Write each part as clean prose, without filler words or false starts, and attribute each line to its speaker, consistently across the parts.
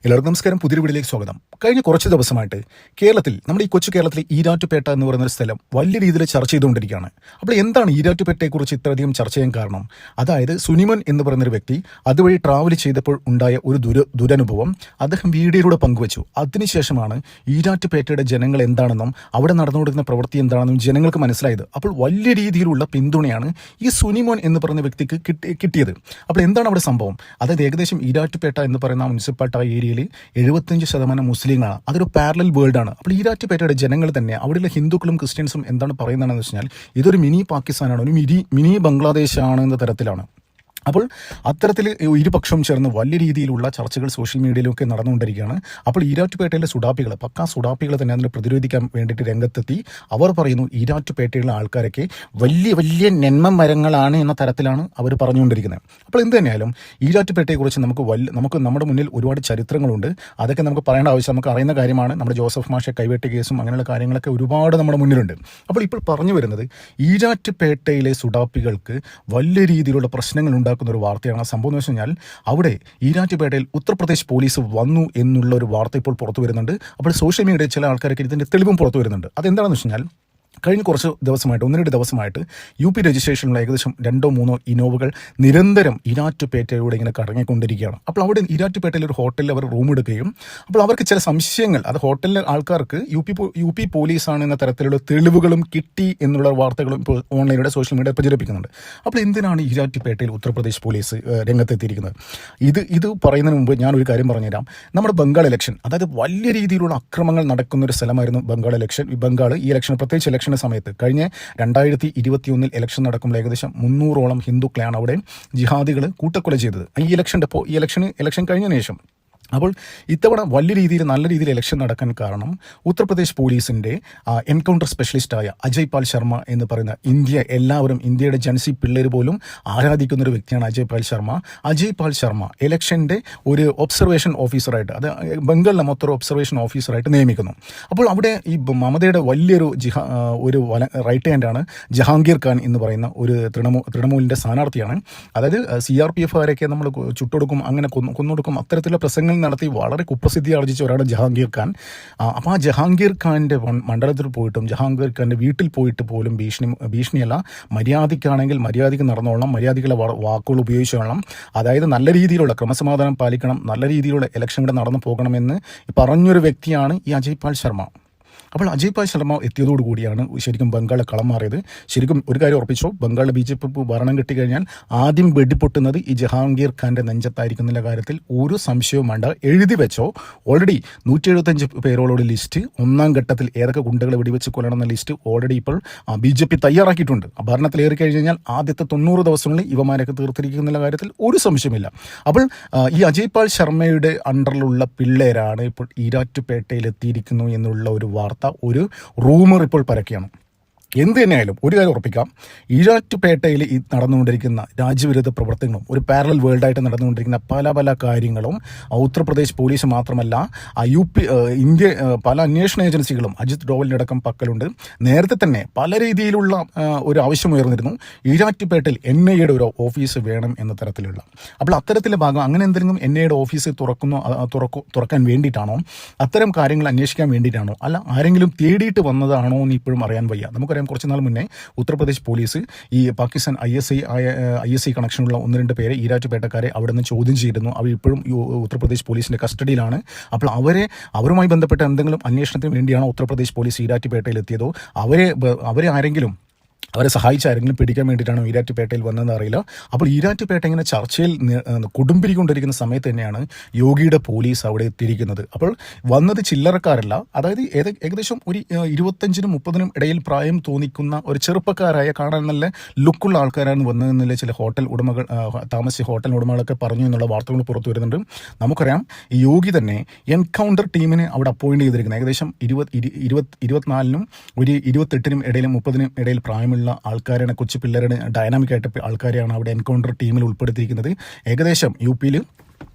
Speaker 1: എല്ലാവർക്കും നമസ്കാരം. പുതിയൊരു വീഡിയോയിലേക്ക് സ്വാഗതം. കഴിഞ്ഞ കുറച്ച് ദിവസമായിട്ട് കേരളത്തിൽ, നമ്മുടെ ഈ കൊച്ചു കേരളത്തിലെ ഈരാറ്റുപേട്ട എന്ന് പറയുന്ന ഒരു സ്ഥലം വലിയ രീതിയിൽ ചർച്ച ചെയ്തുകൊണ്ടിരിക്കുകയാണ്. അപ്പോൾ എന്താണ് ഈരാറ്റുപേട്ടയെക്കുറിച്ച് ഇത്രയധികം ചർച്ച ചെയ്യാൻ കാരണം? അതായത് സുനിമൻ എന്ന് പറയുന്നൊരു വ്യക്തി അതുവഴി ട്രാവൽ ചെയ്തപ്പോൾ ഉണ്ടായ ഒരു ദുരനുഭവം അദ്ദേഹം വീഡിയോയിലൂടെ പങ്കുവച്ചു. അതിനുശേഷമാണ് ഈരാറ്റുപേട്ടയുടെ ജനങ്ങൾ എന്താണെന്നും അവിടെ നടന്നുകൊടുക്കുന്ന പ്രവൃത്തി എന്താണെന്നും ജനങ്ങൾക്ക് മനസ്സിലായത്. അപ്പോൾ വലിയ രീതിയിലുള്ള പിന്തുണയാണ് ഈ സുനിമോൻ എന്ന് പറയുന്ന വ്യക്തിക്ക് കിട്ടിയത്. അപ്പോൾ എന്താണ് അവിടെ സംഭവം? അതായത് ഏകദേശം ഈരാറ്റുപേട്ട എന്ന് പറയുന്ന മുനിസിപ്പാലിറ്റി ഏരിയയിൽ 75% മുസ്ലിങ്ങളാണ്. അതൊരു പാരലൽ വേൾഡാണ്. അപ്പോൾ ഈരാറ്റുപേട്ടയുടെ ജനങ്ങൾ തന്നെ, അവിടെയുള്ള ഹിന്ദുക്കളും ക്രിസ്ത്യൻസും എന്താണ് പറയുന്നതെന്ന് വെച്ചാൽ ഇതൊരു മിനി പാകിസ്ഥാനാണ്, ഒരു മിനി ബംഗ്ലാദേശാണ് എന്ന തരത്തിലാണ്. അപ്പോൾ അത്തരത്തിൽ ഇരുപക്ഷവും ചേർന്ന് വലിയ രീതിയിലുള്ള ചർച്ചകൾ സോഷ്യൽ മീഡിയയിലൊക്കെ നടന്നുകൊണ്ടിരിക്കുകയാണ്. അപ്പോൾ ഈരാറ്റുപേട്ടയിലെ പക്കാ സുഡാപ്പികൾ തന്നെ അതിനെ പ്രതിരോധിക്കാൻ വേണ്ടിയിട്ട് രംഗത്തെത്തി. അവർ പറയുന്നു ഈരാറ്റുപേട്ടയിലുള്ള ആൾക്കാരൊക്കെ വലിയ വലിയ നന്മ മരങ്ങളാണ് എന്ന തരത്തിലാണ് അവർ പറഞ്ഞുകൊണ്ടിരിക്കുന്നത്. അപ്പോൾ എന്ത് തന്നെയായാലും ഈരാറ്റുപേട്ടയെക്കുറിച്ച് നമുക്ക് നമ്മുടെ മുന്നിൽ ഒരുപാട് ചരിത്രങ്ങളുണ്ട്. അതൊക്കെ നമുക്ക് പറയേണ്ട ആവശ്യം, നമുക്ക് അറിയുന്ന കാര്യമാണ്. നമ്മുടെ ജോസഫ് മാഷെ കൈവെട്ട് കേസും അങ്ങനെയുള്ള കാര്യങ്ങളൊക്കെ ഒരുപാട് നമ്മുടെ മുന്നിലുണ്ട്. അപ്പോൾ ഇപ്പോൾ പറഞ്ഞു വരുന്നത് ഈരാറ്റുപേട്ടയിലെ സുഡാപ്പികൾക്ക് വലിയ രീതിയിലുള്ള പ്രശ്നങ്ങൾ ഉണ്ടാക്കുന്ന ഒരു വാർത്തയാണ്. സംഭവം എന്ന് വെച്ച് കഴിഞ്ഞാൽ അവിടെ ഈരാറ്റുപേട്ടയിൽ ഉത്തർപ്രദേശ് പോലീസ് വന്നു എന്നുള്ള ഒരു വാർത്ത ഇപ്പോൾ പുറത്തു വരുന്നുണ്ട്. അപ്പോൾ സോഷ്യൽ മീഡിയയിൽ ചില ആൾക്കാർക്ക് ഇതിന്റെ തെളിവും പുറത്തു വരുന്നുണ്ട്. അതെന്താണെന്ന് വെച്ച് കഴിഞ്ഞാൽ കഴിഞ്ഞ കുറച്ച് ദിവസമായിട്ട്, 1-2 ദിവസമായിട്ട് UP രജിസ്ട്രേഷനുള്ള ഏകദേശം 2-3 ഇനോവകൾ നിരന്തരം ഈരാറ്റുപേട്ടയിലൂടെ ഇങ്ങനെ കറങ്ങിക്കൊണ്ടിരിക്കുകയാണ്. അപ്പോൾ അവിടെ ഈരാറ്റുപേട്ടയിൽ ഒരു ഹോട്ടലിൽ അവർ റൂം എടുക്കുകയും, അപ്പോൾ അവർക്ക് ചില സംശയങ്ങൾ, അത് ഹോട്ടലിലെ ആൾക്കാർക്ക് UP പോലീസാണ് എന്ന തരത്തിലുള്ള തെളിവുകളും കിട്ടി എന്നുള്ള വാർത്തകളും ഇപ്പോൾ ഓൺലൈനിലൂടെ സോഷ്യൽ മീഡിയ പ്രചരിപ്പിക്കുന്നുണ്ട്. അപ്പോൾ എന്തിനാണ് ഈരാറ്റുപേട്ടയിൽ ഉത്തർപ്രദേശ് പോലീസ് രംഗത്തെത്തിയിരിക്കുന്നത്? ഇത് പറയുന്നതിന് മുമ്പ് ഞാൻ ഒരു കാര്യം പറഞ്ഞുതരാം. നമ്മുടെ ബംഗാൾ ഇലക്ഷൻ, അതായത് വലിയ രീതിയിലുള്ള അക്രമങ്ങൾ നടക്കുന്ന ഒരു സ്ഥലമായിരുന്നു ബംഗാൾ ഇലക്ഷൻ. ഈ ഇലക്ഷൻ, പ്രത്യേകിച്ച് ഇലക്ഷൻ സമയത്ത് കഴിഞ്ഞ 2021 ഇലക്ഷൻ നടക്കുമ്പോൾ ഏകദേശം 300ഓളം ഹിന്ദുക്കളെയാണ് അവിടെ ജിഹാദികൾ കൂട്ടക്കൊല ചെയ്തത്. ഈ ഇലക്ഷൻ കഴിഞ്ഞതിന് ശേഷം. അപ്പോൾ ഇത്തവണ നല്ല രീതിയിൽ ഇലക്ഷൻ നടക്കാൻ കാരണം ഉത്തർപ്രദേശ് പോലീസിൻ്റെ എൻകൗണ്ടർ സ്പെഷ്യലിസ്റ്റായ അജയ് പാൽ ശർമ്മ എന്ന് പറയുന്ന ഇന്ത്യയുടെ ജൻസി പിള്ളേർ പോലും ആരാധിക്കുന്ന ഒരു വ്യക്തിയാണ് അജയ് പാൽ ശർമ്മ ഇലക്ഷൻ്റെ ഒരു ഒബ്സർവേഷൻ ഓഫീസറായിട്ട്, അത് ബംഗാളിലെ മൊത്തം ഒബ്സർവേഷൻ ഓഫീസറായിട്ട് നിയമിക്കുന്നു. അപ്പോൾ അവിടെ ഈ മമതയുടെ വലിയൊരു റൈറ്റ് ഹാൻഡാണ് ജഹാംഗീർ ഖാൻ എന്ന് പറയുന്ന ഒരു തൃണമൂലിൻ്റെ സ്ഥാനാർത്ഥിയാണ്. അതായത് CRPF നമ്മൾ ചുട്ടൊടുക്കും, അങ്ങനെ കൊന്നൊടുക്കും, അത്തരത്തിലുള്ള പ്രസംഗങ്ങൾ നടത്തി വളരെ കുപ്രസിദ്ധി ആർജിച്ച ഒരാളാണ് ജഹാംഗീർ ഖാൻ. അപ്പോൾ ആ ജഹാംഗീർ ഖാൻ്റെ മണ്ഡലത്തിൽ പോയിട്ടും ജഹാംഗീർ ഖാൻ്റെ വീട്ടിൽ പോയിട്ട് പോലും ഭീഷണിയല്ല, മര്യാദയ്ക്കാണെങ്കിൽ മര്യാദയ്ക്ക് നടന്നോളണം, മര്യാദയ്ക്കുള്ള വാക്കുകൾ ഉപയോഗിച്ചോളണം, അതായത് നല്ല രീതിയിലുള്ള ക്രമസമാധാനം പാലിക്കണം, നല്ല രീതിയിലുള്ള ഇലക്ഷൻ കൂടെ നടന്നു പോകണമെന്ന് പറഞ്ഞൊരു വ്യക്തിയാണ് ഈ അജയ് പാൽ ശർമ്മ. അപ്പോൾ അജയ് പാൽ ശർമ്മ എത്തിയതോടുകൂടിയാണ് ശരിക്കും ബംഗാളിലെ കളം മാറിയത്. ശരിക്കും ഒരു കാര്യം ഉറപ്പിച്ചോ, ബംഗാളിലെ BJP ഭരണം കിട്ടിക്കഴിഞ്ഞാൽ ആദ്യം വെടിപ്പൊട്ടുന്നത് ഈ ജഹാംഗീർ ഖാൻ്റെ നെഞ്ചത്തായിരിക്കുന്നുള്ള കാര്യത്തിൽ ഒരു സംശയവും വേണ്ട. എഴുതി വെച്ചോ. ഓൾറെഡി 175 പേരോട് ലിസ്റ്റ്, 1ാം ഘട്ടത്തിൽ ഏതൊക്കെ ഗുണ്ടകളെ വെടിവെച്ച് കൊല്ലണമെന്ന ലിസ്റ്റ് ഓൾറെഡി ഇപ്പോൾ BJP തയ്യാറാക്കിയിട്ടുണ്ട്. ഭരണത്തിൽ ഏറി കഴിഞ്ഞാൽ ആദ്യത്തെ 90 ദിവസങ്ങളിൽ ഇവമാരൊക്കെ തീർത്തിരിക്കുന്നുള്ള കാര്യത്തിൽ ഒരു സംശയമില്ല. അപ്പോൾ ഈ അജയ് പാൽ ശർമ്മയുടെ അണ്ടറിലുള്ള പിള്ളേരാണ് ഇപ്പോൾ ഈരാറ്റുപേട്ടയിൽ എത്തിയിരിക്കുന്നു എന്നുള്ള ഒരു വാർത്ത, ഒരു റൂമർ ഇപ്പോൾ പരക്കുകയാണ്. എന്ത് തന്നെയായാലും ഒരു കാര്യം ഉറപ്പിക്കാം, ഈരാറ്റുപേട്ടയിൽ ഈ നടന്നുകൊണ്ടിരിക്കുന്ന രാജ്യവിരുദ്ധ പ്രവർത്തനങ്ങളും ഒരു പാരലൽ വേൾഡായിട്ട് നടന്നുകൊണ്ടിരിക്കുന്ന പല കാര്യങ്ങളും ഉത്തർപ്രദേശ് പോലീസ് മാത്രമല്ല, ഇന്ത്യ പല അന്വേഷണ ഏജൻസികളും അജിത് ഡോവലിൻ്റെ അടക്കം പക്കലുണ്ട്. നേരത്തെ തന്നെ പല രീതിയിലുള്ള ഒരു ആവശ്യം ഉയർന്നിരുന്നു, ഈരാറ്റുപേട്ടയിൽ NIAയുടെ ഒരു ഓഫീസ് വേണം എന്ന തരത്തിലുള്ള. അപ്പോൾ അത്തരത്തിലെ ഭാഗം, അങ്ങനെ എന്തെങ്കിലും NIAയുടെ ഓഫീസ് തുറക്കാൻ വേണ്ടിയിട്ടാണോ, അത്തരം കാര്യങ്ങൾ അന്വേഷിക്കാൻ വേണ്ടിയിട്ടാണോ, അല്ല ആരെങ്കിലും തേടിയിട്ട് വന്നതാണോ എന്ന് ഇപ്പോഴും അറിയാൻ വയ്യ. നമുക്കറിയാം കുറച്ച് നാൾ മുന്നേ ഉത്തർപ്രദേശ് പോലീസ് ഈ പാകിസ്ഥാൻ ISI കണക്ഷനുള്ള 1-2 പേരെ, ഈരാറ്റുപേട്ടക്കാരെ അവിടെ നിന്ന് ചോദ്യം ചെയ്തിരുന്നു. അവർ ഇപ്പോഴും ഉത്തർപ്രദേശ് പോലീസിന്റെ കസ്റ്റഡിയിലാണ്. അപ്പോൾ അവരുമായി ബന്ധപ്പെട്ട എന്തെങ്കിലും അന്വേഷണത്തിന് വേണ്ടിയാണോ ഉത്തർപ്രദേശ് പോലീസ് ഈരാറ്റുപേട്ടയിൽ എത്തിയതോ, അവരെ സഹായിച്ച ആരെങ്കിലും പിടിക്കാൻ വേണ്ടിയിട്ടാണ് ഈരാറ്റുപേട്ടയിൽ വന്നതെന്ന് അറിയില്ല. അപ്പോൾ ഈരാറ്റുപേട്ട ഇങ്ങനെ ചർച്ചയിൽ കൊടുമ്പിരിക്കൊണ്ടിരിക്കുന്ന സമയത്ത് തന്നെയാണ് യോഗിയുടെ പോലീസ് അവിടെ എത്തിയിരിക്കുന്നത്. അപ്പോൾ വന്നത് ചില്ലറക്കാരല്ല, അതായത് ഏകദേശം ഒരു 25-30 ഇടയിൽ പ്രായം തോന്നിക്കുന്ന ഒരു ചെറുപ്പക്കാരായ, കാണാൻ നല്ല ലുക്കുള്ള ആൾക്കാരാണ് വന്നതെന്നില്ല ചില താമസിച്ച ഹോട്ടൽ ഉടമകളൊക്കെ പറഞ്ഞു എന്നുള്ള വാർത്തകൾ പുറത്തു വരുന്നുണ്ട്. നമുക്കറിയാം ഈ യോഗി തന്നെ എൻകൗണ്ടർ ടീമിനെ അവിടെ അപ്പോയിന്റ് ചെയ്തിരിക്കുന്നത് ഏകദേശം 24-നും ഒരു 28-നും ഇടയിലും 30-നും ഇടയിൽ പ്രായമുള്ള ആൾക്കാരാണ്, കൊച്ചു പിള്ളേരുടെ ഡൈനാമിക് ആയിട്ട് ആൾക്കാരെയാണ് അവിടെ എൻകൗണ്ടർ ടീമിൽ ഉൾപ്പെടുത്തിയിരിക്കുന്നത്. ഏകദേശം UPയിൽ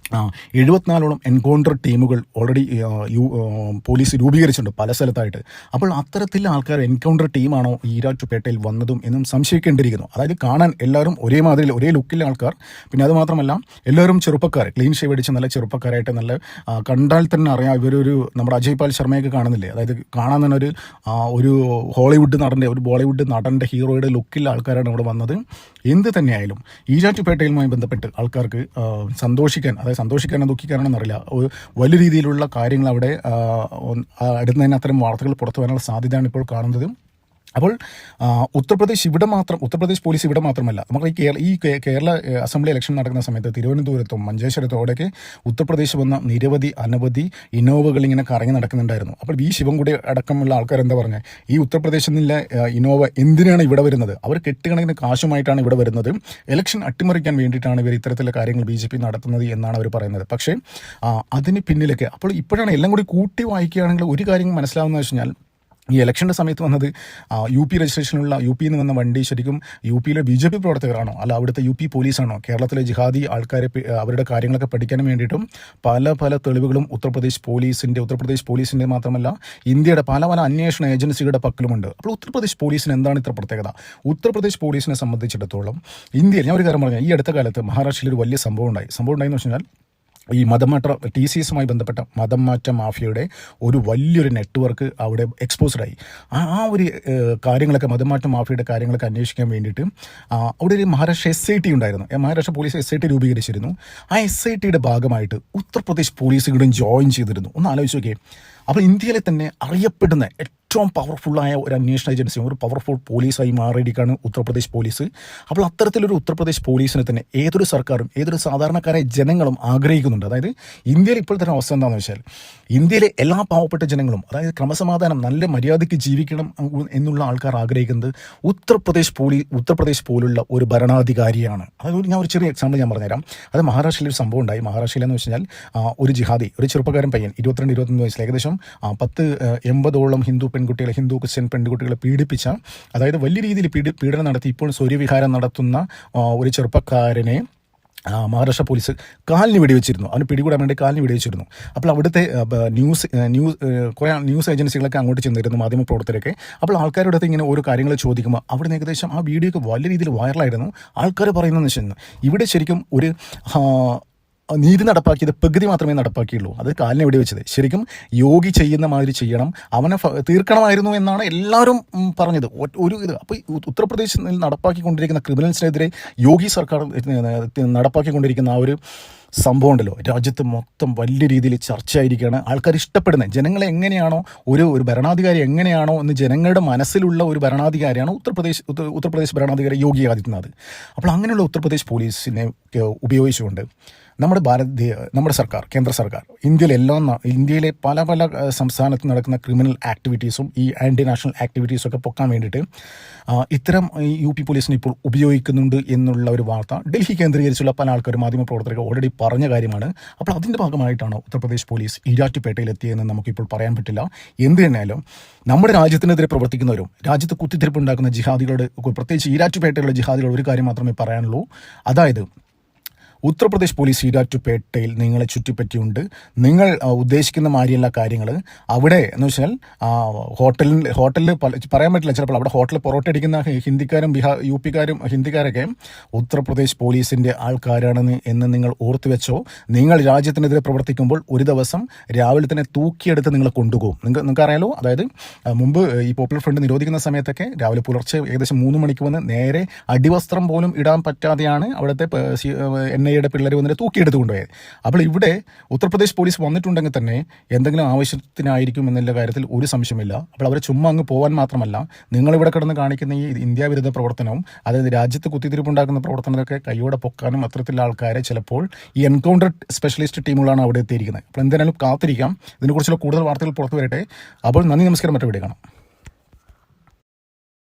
Speaker 1: 74ഓളം എൻകൗണ്ടർ ടീമുകൾ ഓൾറെഡി പോലീസ് രൂപീകരിച്ചിട്ടുണ്ട് പല സ്ഥലത്തായിട്ട്. അപ്പോൾ അത്തരത്തിലുള്ള ആൾക്കാർ എൻകൗണ്ടർ ടീമാണോ ഈരാറ്റുപേട്ടയിൽ വന്നതും എന്നും സംശയിക്കേണ്ടിയിരിക്കുന്നു. അതായത് കാണാൻ എല്ലാവരും ഒരേ മാതിരി ഒരേ ലുക്കിലെ ആൾക്കാർ, പിന്നെ അത് മാത്രമല്ല എല്ലാവരും ചെറുപ്പക്കാർ, ക്ലീൻ ഷേവ് അടിച്ച് നല്ല ചെറുപ്പക്കാരായിട്ട്, നല്ല കണ്ടാൽ തന്നെ അറിയാം ഇവരൊരു നമ്മുടെ അജയ് പാൽ ശർമ്മയൊക്കെ കാണുന്നില്ലേ, അതായത് കാണാൻ തന്നെ ഒരു ഹോളിവുഡ് നടൻ്റെ, ഒരു ബോളിവുഡ് നടൻ്റെ ഹീറോയുടെ ലുക്കിലെ ആൾക്കാരാണ് ഇവിടെ വന്നത്. എന്ത് തന്നെയായാലും ഈരാറ്റുപേട്ടയുമായി ബന്ധപ്പെട്ട് ആൾക്കാർക്ക് സന്തോഷിക്കാൻ, അതായത് സന്തോഷിക്കാനോ ദുഃഖിക്കാനോ അറിയില്ല, വലിയ രീതിയിലുള്ള കാര്യങ്ങൾ അവിടെ അടുത്ത് തന്നെ അത്തരം വാർത്തകൾ പുറത്തു വരാനുള്ള സാധ്യതയാണ് ഇപ്പോൾ കാണുന്നത്. അപ്പോൾ ഉത്തർപ്രദേശ് പോലീസ് ഇവിടെ മാത്രമല്ല, നമുക്ക് ഈ കേരള അസംബ്ലി ഇലക്ഷൻ നടക്കുന്ന സമയത്ത് തിരുവനന്തപുരത്തും മഞ്ചേശ്വരത്തും അവിടെയൊക്കെ ഉത്തർപ്രദേശ് വന്ന അനവധി ഇന്നോവകൾ ഇങ്ങനെ കറങ്ങി നടക്കുന്നുണ്ടായിരുന്നു. അപ്പോൾ വി ശിവൻകുടി അടക്കമുള്ള ആൾക്കാർ എന്താ പറഞ്ഞത്, ഈ ഉത്തർപ്രദേശിൽ നിന്നുള്ള ഇന്നോവ എന്തിനാണ് ഇവിടെ വരുന്നത്, അവർ കെട്ടുകണക്കിന് കാശുമായിട്ടാണ് ഇവിടെ വരുന്നത്, ഇലക്ഷൻ അട്ടിമറിക്കാൻ വേണ്ടിയിട്ടാണ് ഇവർ ഇത്തരത്തിലുള്ള കാര്യങ്ങൾ BJP നടത്തുന്നത് എന്നാണ് അവർ പറയുന്നത്. പക്ഷേ അതിന് പിന്നിലൊക്കെ അപ്പോൾ ഇപ്പോഴാണ് എല്ലാം കൂടി കൂട്ടി വായിക്കുകയാണെങ്കിൽ ഒരു കാര്യം മനസ്സിലാവുന്നത് വെച്ച് കഴിഞ്ഞാൽ, ഈ ഇലക്ഷൻ്റെ സമയത്ത് വന്നത് UP രജിസ്ട്രേഷനുള്ള UP നിന്ന് വന്ന വണ്ടി ശരിക്കും UPയിലെ BJP പ്രവർത്തകരാണോ, അല്ല അവിടുത്തെ UP പോലീസാണോ, കേരളത്തിലെ ജിഹാദി ആൾക്കാരെ അവരുടെ കാര്യങ്ങളൊക്കെ പഠിക്കാനും വേണ്ടിയിട്ടും പല തെളിവുകളും ഉത്തർപ്രദേശ് പോലീസിൻ്റെ മാത്രമല്ല ഇന്ത്യയുടെ പല അന്വേഷണ ഏജൻസികളുടെ പക്കലുമുണ്ട്. അപ്പോൾ ഉത്തർപ്രദേശ് പോലീസിന് എന്താണ് ഇത്ര പ്രത്യേകത? ഉത്തർപ്രദേശ് പോലീസിനെ സംബന്ധിച്ചിടത്തോളം ഇന്ത്യയിൽ, ഞാൻ ഒരു കാര്യം പറഞ്ഞാൽ, ഈ അടുത്ത കാലത്ത് മഹാരാഷ്ട്രയിൽ ഒരു വലിയ സംഭവം ഉണ്ടായെന്ന് വെച്ച് കഴിഞ്ഞാൽ, ഈ TCSുമായി ബന്ധപ്പെട്ട മതം മാറ്റ മാഫിയയുടെ ഒരു വലിയൊരു നെറ്റ്വർക്ക് അവിടെ എക്സ്പോസ്ഡായി. ആ ഒരു കാര്യങ്ങളൊക്കെ, മതം മാറ്റ മാഫിയയുടെ കാര്യങ്ങളൊക്കെ അന്വേഷിക്കാൻ വേണ്ടിയിട്ട് അവിടെ ഒരു മഹാരാഷ്ട്ര SIT ഉണ്ടായിരുന്നു. Maharashtra police SIT രൂപീകരിച്ചിരുന്നു. ആ SITയുടെ ഭാഗമായിട്ട് ഉത്തർപ്രദേശ് പോലീസ് ഇവിടെ ജോയിൻ ചെയ്തിരുന്നു. ഒന്ന് ആലോചിച്ച് നോക്കിയേ. അപ്പോൾ ഇന്ത്യയിലെ തന്നെ അറിയപ്പെടുന്ന ഏറ്റവും പവർഫുള്ളായ ഒരു അന്വേഷണ ഏജൻസി, ഒരു പവർഫുൾ പോലീസായി മാറിയിരിക്കുകയാണ് ഉത്തർപ്രദേശ് പോലീസ്. അപ്പോൾ അത്തരത്തിലൊരു ഉത്തർപ്രദേശ് പോലീസിനെ തന്നെ ഏതൊരു സർക്കാരും ഏതൊരു സാധാരണക്കാരായ ജനങ്ങളും ആഗ്രഹിക്കുന്നുണ്ട്. അതായത് ഇന്ത്യയിൽ ഇപ്പോഴത്തെ അവസ്ഥ എന്താണെന്ന് വെച്ചാൽ, ഇന്ത്യയിലെ എല്ലാ പാവപ്പെട്ട ജനങ്ങളും, അതായത് ക്രമസമാധാനം, നല്ല മര്യാദയ്ക്ക് ജീവിക്കണം എന്നുള്ള ആൾക്കാർ ആഗ്രഹിക്കുന്നത് ഉത്തർപ്രദേശ് പോലുള്ള ഒരു ഭരണാധികാരിയാണ്. അതായത് ഞാൻ ഒരു ചെറിയ എക്സാമ്പിൾ ഞാൻ പറഞ്ഞുതരാം. അത് മഹാരാഷ്ട്രയിൽ ഒരു സംഭവം ഉണ്ടായി. മഹാരാഷ്ട്രയിലെന്ന് വെച്ച് കഴിഞ്ഞാൽ ഒരു ജിഹാദി, ഒരു ചെറുപ്പക്കാരൻ പയ്യൻ, 22-23 വയസ്സിൽ, ഏകദേശം 10-80ഓളം ഹിന്ദു ക്രിസ്ത്യൻ പെൺകുട്ടികളെ പീഡിപ്പിച്ച, അതായത് വലിയ രീതിയിൽ പീഡനം നടത്തി ഇപ്പോൾ സൂര്യവിഹാരം നടത്തുന്ന ഒരു ചെറുപ്പക്കാരനെ മഹാരാഷ്ട്ര പോലീസ് കാലിന് വെടിവെച്ചിരുന്നു. അവന് പിടികൂടാൻ വേണ്ടി കാലിന് വെടിവെച്ചിരുന്നു. അപ്പോൾ അവിടുത്തെ കുറേ ന്യൂസ് ഏജൻസികളൊക്കെ അങ്ങോട്ട് ചെന്നിരുന്നു, മാധ്യമപ്രവർത്തകരൊക്കെ. അപ്പോൾ ആൾക്കാരുടെ അടുത്ത് ഇങ്ങനെ ഓരോ കാര്യങ്ങൾ ചോദിക്കുമ്പോൾ അവിടെ ഏകദേശം ആ വീഡിയോ ഒക്കെ വലിയ രീതിയിൽ വൈറലായിരുന്നു. ആൾക്കാർ പറയുന്നതെന്ന് വെച്ചാൽ, ഇവിടെ ശരിക്കും ഒരു നീതി നടപ്പാക്കിയത് പകുതി മാത്രമേ നടപ്പാക്കിയുള്ളൂ. അത് കാലിനെ വെടിവെച്ചത് ശരിക്കും യോഗി ചെയ്യുന്ന മാതിരി ചെയ്യണം, അവനെ തീർക്കണമായിരുന്നു എന്നാണ് എല്ലാവരും പറഞ്ഞത്. അപ്പോൾ ഉത്തർപ്രദേശിൽ നടപ്പാക്കിക്കൊണ്ടിരിക്കുന്ന ക്രിമിനൽസിനെതിരെ യോഗി സർക്കാർ നടപ്പാക്കിക്കൊണ്ടിരിക്കുന്ന ആ ഒരു സംഭവം ഉണ്ടല്ലോ, രാജ്യത്ത് മൊത്തം വലിയ രീതിയിൽ ചർച്ചയായിരിക്കുകയാണ്. ആൾക്കാർ ഇഷ്ടപ്പെടുന്നത്, ജനങ്ങളെ എങ്ങനെയാണോ ഒരു ഭരണാധികാരി എങ്ങനെയാണോ എന്ന് ജനങ്ങളുടെ മനസ്സിലുള്ള ഒരു ഭരണാധികാരിയാണ് ഉത്തർപ്രദേശ് ഭരണാധികാരി യോഗി ആദിത്യനാഥ്. അപ്പോൾ അങ്ങനെയുള്ള ഉത്തർപ്രദേശ് പോലീസിനെ ഉപയോഗിച്ചുകൊണ്ട് നമ്മുടെ സർക്കാർ, കേന്ദ്ര സർക്കാർ ഇന്ത്യയിലെ പല സംസ്ഥാനത്ത് നടക്കുന്ന ക്രിമിനൽ ആക്ടിവിറ്റീസും ഈ ആൻറ്റി നാഷണൽ ആക്ടിവിറ്റീസും ഒക്കെ പൊക്കാൻ വേണ്ടിയിട്ട് ഇത്തരം UP പോലീസിനെ ഇപ്പോൾ ഉപയോഗിക്കുന്നുണ്ട് എന്നുള്ള ഒരു വാർത്ത ഡൽഹി കേന്ദ്രീകരിച്ചുള്ള പല ആൾക്കാരും മാധ്യമപ്രവർത്തകർക്ക് ഓൾറെഡി പറഞ്ഞ കാര്യമാണ്. അപ്പോൾ അതിൻ്റെ ഭാഗമായിട്ടാണ് ഉത്തർപ്രദേശ് പോലീസ് ഈരാറ്റുപേട്ടയിൽ എത്തിയതെന്ന് നമുക്കിപ്പോൾ പറയാൻ പറ്റില്ല. എന്ത് തന്നെയാലും നമ്മുടെ രാജ്യത്തിനെതിരെ പ്രവർത്തിക്കുന്നവരും രാജ്യത്ത് കുത്തിത്തിരിപ്പുണ്ടാക്കുന്ന ജിഹാദികളോട്, പ്രത്യേകിച്ച് ഈരാറ്റുപേട്ടയിലുള്ള ജിഹാദികളോട് ഒരു കാര്യം മാത്രമേ പറയാനുള്ളൂ. അതായത് ഉത്തർപ്രദേശ് പോലീസ് ഈരാറ്റുപേട്ടയിൽ നിങ്ങളെ ചുറ്റിപ്പറ്റിയുണ്ട്. നിങ്ങൾ ഉദ്ദേശിക്കുന്ന മാതിരിയുള്ള കാര്യങ്ങൾ അവിടെ എന്ന് വെച്ചാൽ ഹോട്ടലിൽ പറയാൻ പറ്റില്ല. ചിലപ്പോൾ അവിടെ ഹോട്ടലിൽ പൊറോട്ട അടിക്കുന്ന ഹിന്ദിക്കാരും UPക്കാരും ഹിന്ദിക്കാരൊക്കെ ഉത്തർപ്രദേശ് പോലീസിൻ്റെ ആൾക്കാരാണെന്ന് നിങ്ങൾ ഓർത്തു വെച്ചോ. നിങ്ങൾ രാജ്യത്തിനെതിരെ പ്രവർത്തിക്കുമ്പോൾ ഒരു ദിവസം രാവിലെ തന്നെ തൂക്കിയെടുത്ത് നിങ്ങളെ കൊണ്ടുപോകും. നിങ്ങൾക്ക് അറിയാലോ, അതായത് മുമ്പ് ഈ പോപ്പുലർ ഫ്രണ്ട് നിരോധിക്കുന്ന സമയത്തൊക്കെ രാവിലെ പുലർച്ചെ ഏകദേശം 3 മണിക്ക് വന്ന് നേരെ അടിവസ്ത്രം പോലും ഇടാൻ പറ്റാതെയാണ് അവിടുത്തെ NIA പിള്ളേർ വന്നിട്ട് തൂക്കിയെടുത്ത് കൊണ്ടുപോയത്. അപ്പോൾ ഇവിടെ ഉത്തർപ്രദേശ് പോലീസ് വന്നിട്ടുണ്ടെങ്കിൽ തന്നെ എന്തെങ്കിലും ആവശ്യത്തിനായിരിക്കും എന്നുള്ള കാര്യത്തിൽ ഒരു സംശയമില്ല. അപ്പോൾ അവരെ ചുമ്മാ അങ്ങ് പോകാൻ മാത്രമല്ല, നിങ്ങളിവിടെ കിടന്ന് കാണിക്കുന്ന ഈ ഇന്ത്യ വിരുദ്ധ പ്രവർത്തനവും, അതായത് രാജ്യത്ത് കുത്തിത്തിരിപ്പുണ്ടാക്കുന്ന പ്രവർത്തനങ്ങളൊക്കെ കൈയോടെ പൊക്കാനും അത്തരത്തിലുള്ള ആൾക്കാരെ ചിലപ്പോൾ ഈ എൻകൗണ്ടർ സ്പെഷ്യലിസ്റ്റ് ടീമുകളാണ് അവിടെ എത്തിയിരിക്കുന്നത്. അപ്പോൾ എന്തായാലും കാത്തിരിക്കാം, ഇതിനെക്കുറിച്ചുള്ള കൂടുതൽ വാർത്തകൾ പുറത്തു വരട്ടെ. അപ്പോൾ നന്ദി, നമസ്കാരം, മറ്റു വീഡിയോ കാണാം.